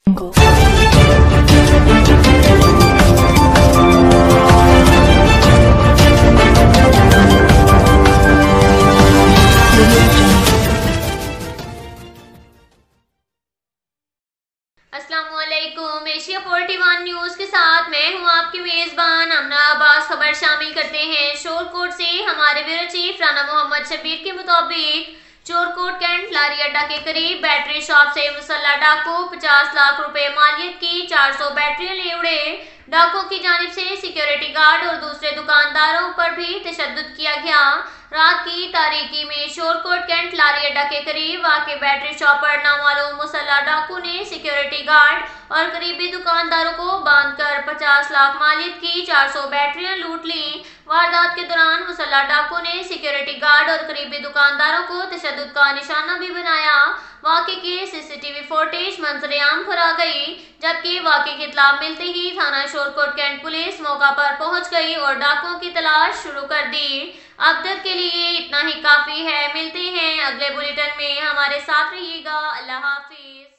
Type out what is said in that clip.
السلام علیکم، Asia 41 news کے ساتھ میں ہوں آپ کی میزبان امنا عباس۔ خبر شامل کرتے ہیں شور کوٹ سے۔ ہمارے بیورو چیف رانا محمد شبیر کے مطابق چور کوٹ کینٹ لاری اڈا کے قریب بیٹری شاپ سے مسلح ڈاکو 50 لاکھ روپے مالیت کی 400 بیٹریاں لے اڑے۔ ڈاکو کی جانب سے سیکیورٹی گارڈ اور دوسرے دکانداروں پر بھی تشدد کیا گیا۔ رات کی تاریکی میں شور کوٹ کینٹ لاری اڈا کے قریب واقع بیٹری شاپ پر نامعلوم مسلح ڈاکو نے سیکیورٹی گارڈ اور قریبی دکانداروں کو باندھ کر 50 لاکھ مالیت کی 400 بیٹریاں لوٹ لیں۔ واردات کے دوران مسلح ڈاکو نے سیکیورٹی گارڈ اور قریبی دکانداروں کو تشدد کا نشانہ بھی بنایا۔ واقعے کے سی سی ٹی وی فوٹیج منظر عام پر آ گئی، جبکہ واقعے کی اطلاع ملتے ہی تھانہ شور کوٹ کینٹ پولیس موقع پر پہنچ گئی اور ڈاکوؤں کی تلاش شروع کر دی۔ اب تک کے لیے اتنا ہی کافی ہے۔ ملتے ہیں اگلے بلیٹن میں، ہمارے ساتھ رہیے گا۔ اللہ حافظ۔